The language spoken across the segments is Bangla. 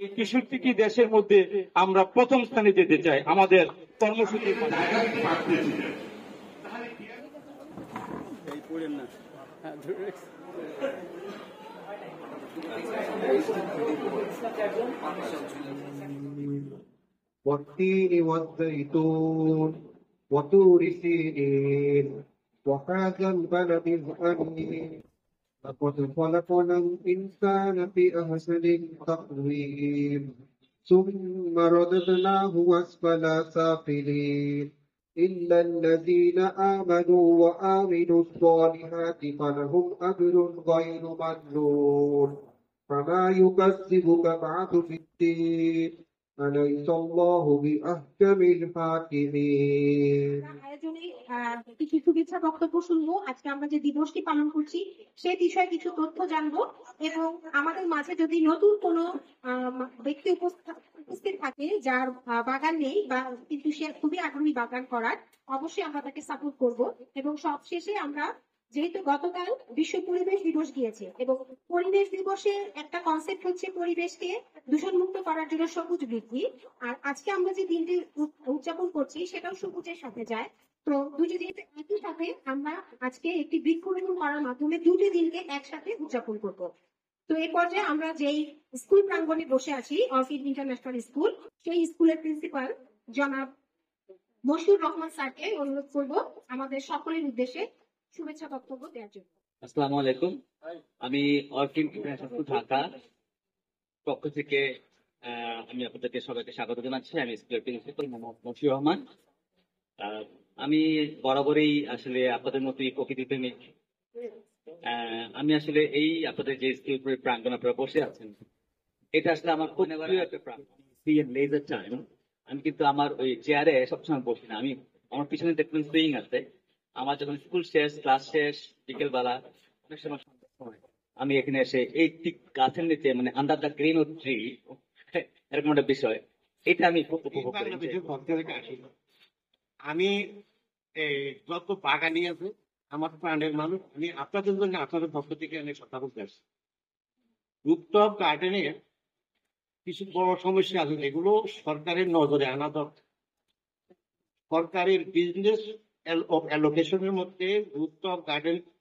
এই 63টি দেশের মধ্যে আমরা প্রথম স্থানে যেতে চাই আমাদের কর্মসূচির মাধ্যমে। والتين والزيتون وطور سينين وهذا البلد الأمين لقد خلقنا الإنسان في أحسن تقويم ثم رددناه أسفل سافلين إلا الذين آمنوا وآمنوا الصالحات فلهم أجر غير ممنون فما يكذبك بعد في الدين أليس الله بأحكم الحاكمين আয়োজনে কিছু শুভেচ্ছা বক্তব্য শুনবো। আজকে আমরা যে দিবসটি পালন করছি সেই বিষয়ে কিছু তথ্য জানবো এবং আমাদের মাঝে যদি নতুন কোনো ব্যক্তি উপস্থিত থাকে যার বাগান নেই বা কিন্তু সে খুবই আগ্রহী বাগান করার, অবশ্যই আমরা তাকে সাপোর্ট করব। এবং সবশেষে আমরা যেহেতু গতকাল বিশ্ব পরিবেশ দিবস গিয়েছে এবং পরিবেশ দিবসের একটা কনসেপ্ট হচ্ছে পরিবেশকে দূষণমুক্ত করার জন্য সবুজ বৃদ্ধি, আর আজকে আমরা যে দিনটি উদযাপন করছি সেটাও সবুজের সাথে যায়। তো দুটি দিন একই সাথে আমরা আজকে একটি বৃক্ষরোপণ করার মাধ্যমে দুটি দিনকে একসাথে উদযাপন করব। তো এই পর্যায়ে আমরা যেই স্কুল প্রাঙ্গণে বসে আছি অর্কিড ইন্টারন্যাশনাল স্কুল, সেই স্কুলের প্রিন্সিপাল জনাব মশিউর রহমান স্যারকে অনুরোধ করব আমাদের সকলের উদ্দেশ্যে শুভেচ্ছা বক্তব্য দেওয়ার জন্য। আসসালামু আলাইকুম। আমি অর্কিড ইন্টারন্যাশনাল ঢাকা পক্ষ থেকে আমি আপনাদেরকে সবাইকে স্বাগত জানাচ্ছি। আমি স্কুলের প্রিন্সিপাল মোহাম্মদ মশিউর রহমান। আমি বরাবরই আসলে আপনাদের মতোই প্রকৃতি প্রেমিক। আমি আসলে এই আপনাদের যে স্কুল প্রাঙ্গণ আপনারা বসে আছেন, এটা আসলে আমার খুব প্রিয় একটা প্রাঙ্গণ। লেজার টাইম আমি কিন্তু আমার ওই চেয়ারে সবসময় বসি না, আমি আমার পিছনে দেখবেন সুইং আছে। আমার যখন স্কুল শেষ, ক্লাস শেষ, বিকেল বেলা অনেক সময় আমি এখানে এসে এই ঠিক গাছের নিচে মানে under the green of tree, এরকম একটা বিষয়, এটা আমি খুব উপভোগ করি। আমি যত বাগানি আছে আমার প্রাণের মানুষ, আমি আপনাদের জন্য আপনাদের পক্ষ থেকে অনেক কথা বলতে আসছি। রুফটপ গার্ডেনের কিছু বড় সমস্যা আছে, এগুলো সরকারের নজরে আনা দরকার। সরকারের বিজনেস অ্যালোকেশনের মধ্যে রুফটপ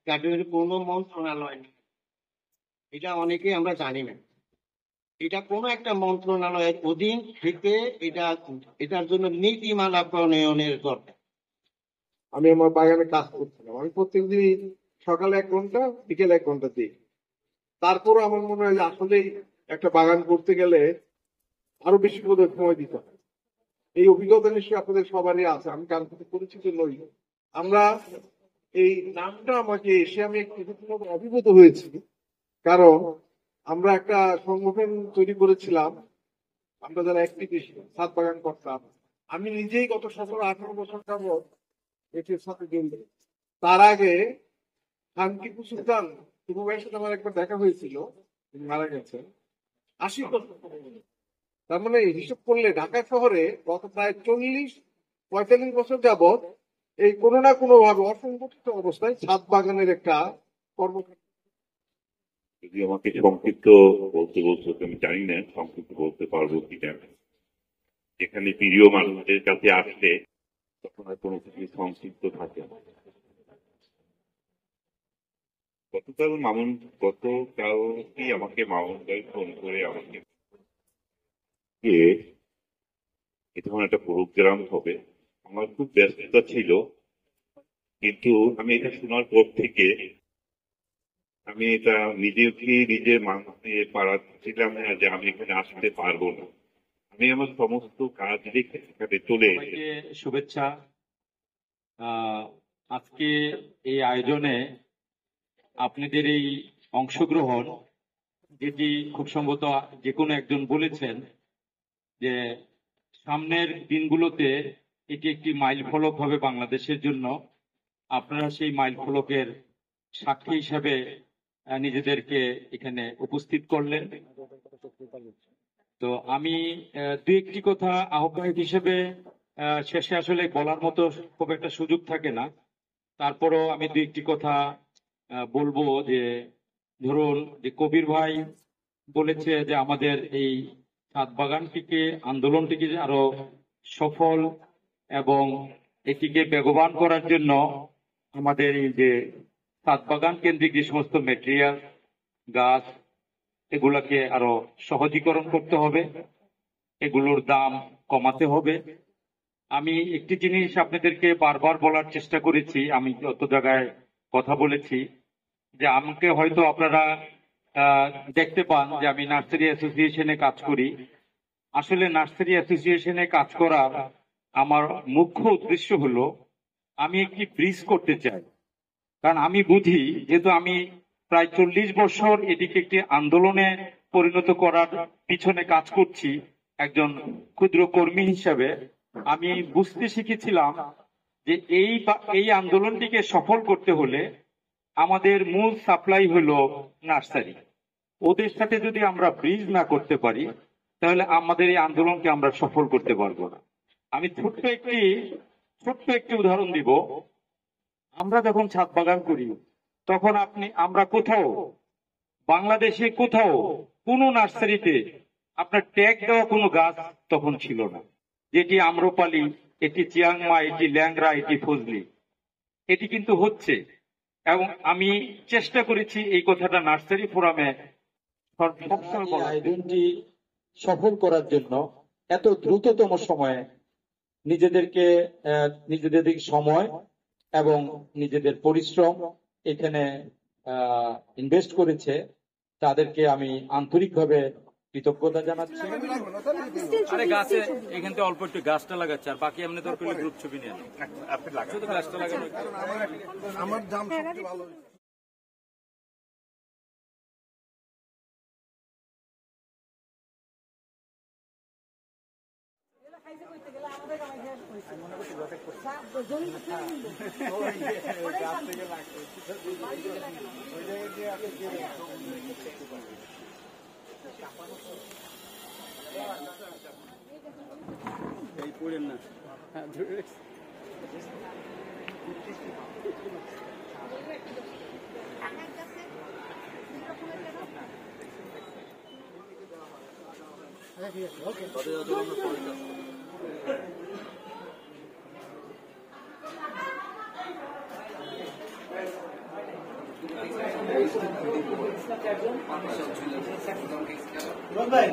গার্ডেনের কোনো মন্ত্রণালয় নেই, এটা অনেকেই আমরা জানি না। এটা কোনো একটা মন্ত্রণালয়ের অধীন থেকে এটার জন্য নীতিমালা প্রণয়নের দরকার। আমি আমার বাগানে কাজ করছিলাম, আমি প্রত্যেকদিন সকালে 1 ঘন্টা বিকেলে 1 ঘন্টা দিই। তারপরও আমার মনে হয় যে আসলে একটা বাগান করতে গেলে আরো বেশি করে সময় দিতে হয়। এই অভিজ্ঞতা নিশ্চয়ই আপনাদের সবারই আছে, আমি কারোর সাথে পরিচিত নই। আমরা এই নামটা আমাকে এসে আমি একটু অভিভূত হয়েছি, কারণ আমরা একটা সংগঠন তৈরি করেছিলাম, আমরা যারা অ্যাক্টিভিস্ট ছাদ বাগান করতাম। আমি নিজেই গত 17-18 বছর যাবত এটির সাথে জড়িত। তার আগে খান টিপু সুলতান টিপু ভাইয়ের সাথে আমার একবার দেখা হয়েছিল, তিনি মারা গেছেন 80 বছর। তার মানে হিসাব করলে ঢাকা শহরে গত প্রায় 40-45 বছর যাবত এই কোনো না কোনো ভাবে অসংগঠিত অবস্থায় ছাদ বাগানের একটা কর্মক্ষেত্র। যদি আমাকে সংক্ষিপ্ত বলতে বলছো, আমি জানি না সংক্ষিপ্ত বলতে পারবো কিনা। যেখানে প্রিয় মানুষদের কাছে আসলে তখন আর কোনো কিছু সংক্ষিপ্ত থাকে না। গতকালই আমাকে মামুন ভাই ফোন করে আমাকে এ ধরনের একটা প্রোগ্রাম হবে, আমার খুব ব্যস্ততা ছিল, কিন্তু আমি এটা শোনার পর থেকে আমি এটা নিজের মানুষকে পাড়াচ্ছিলাম না যে আমি এখানে আসতে পারবো না। আমি আমার সমস্ত কাজ রেখে এখানে চলে এসেছি। শুভেচ্ছা। আজকে এই আয়োজনে আপনাদের এই অংশগ্রহণ, যেটি খুব সম্ভবত যে কোনো একজন বলেছেন যে সামনের দিনগুলোতে এটি একটি মাইল ফলক হবে বাংলাদেশের জন্য। আপনারা সেই মাইল ফলকের সাক্ষী হিসাবে নিজেদেরকে এখানে উপস্থিত করলেন। তো আমি দু একটি কথা আহ্বায়ক হিসেবে শেষে আসলে বলার মতো খুব একটা সুযোগ থাকে না, তারপরও আমি দু একটি কথা বলবো। যে ধরুন যে কবির ভাই বলেছে যে আমাদের এই ছাদ বাগানটিকে আন্দোলনটিকে আরো সফল এবং এটিকে বেগবান করার জন্য আমাদের এই যে ছাদ বাগান কেন্দ্রিক যে সমস্ত মেটেরিয়াল গাছ এগুলাকে আরো সহজীকরণ করতে হবে, এগুলোর দাম কমাতে হবে। আমি একটি জিনিস আপনাদেরকে বারবার বলার চেষ্টা করেছি, আমি যত জায়গায় কথা বলেছি, যে আমাকে হয়তো আপনারা দেখতে পান যে আমি নার্সারি অ্যাসোসিয়েশনে কাজ করি। আসলে নার্সারি অ্যাসোসিয়েশনে কাজ করার আমার মুখ্য উদ্দেশ্য হলো আমি একটি ব্রিজ করতে চাই। কারণ আমি বুঝি, যেহেতু আমি প্রায় 40 বছর এটিকে একটি আন্দোলনে পরিণত করার পিছনে কাজ করছি একজন ক্ষুদ্র কর্মী হিসাবে, আমি বুঝতে শিখেছিলাম যে এই আন্দোলনটিকে সফল করতে হলে আমাদের মূল সাপ্লাই হলো নার্সারি। ওদের সাথে যদি আমরা ব্রিজ না করতে পারি তাহলে আমাদের এই আন্দোলনকে আমরা সফল করতে পারবো না। আমি ছোট্ট একটি উদাহরণ দিব। আমরা যখন ছাদ বাগান করি তখন আমরা কোথাও বাংলাদেশে কোথাও কোনো নার্সারিতে আপনার ট্যাগ দেওয়া কোনো গাছ তখন ছিল না, যেটি আম্রপালি, এটি চিয়াংমা, এটি ল্যাংরা, এটি ফজলি। এটি কিন্তু হচ্ছে, এবং আমি চেষ্টা করেছি এই কথাটা নার্সারি ফোরামে আয়োজনটি সফল করার জন্য এত দ্রুততম সময়ে নিজেদের সময় এবং নিজেদের পরিশ্রম এখানে ইনভেস্ট করেছে, তাদেরকে আমি আন্তরিকভাবে কৃতজ্ঞতা জানাচ্ছি। আরে গাছে এখান থেকে অল্প একটু গাছটা লাগাচ্ছে, আর বাকি এমনি দরকার হলে গ্রুপ ছবি নিয়ে শুধু গাছটা লাগানো। আমার দাম সবচেয়ে ভালো। এই পড়েন না। ভাই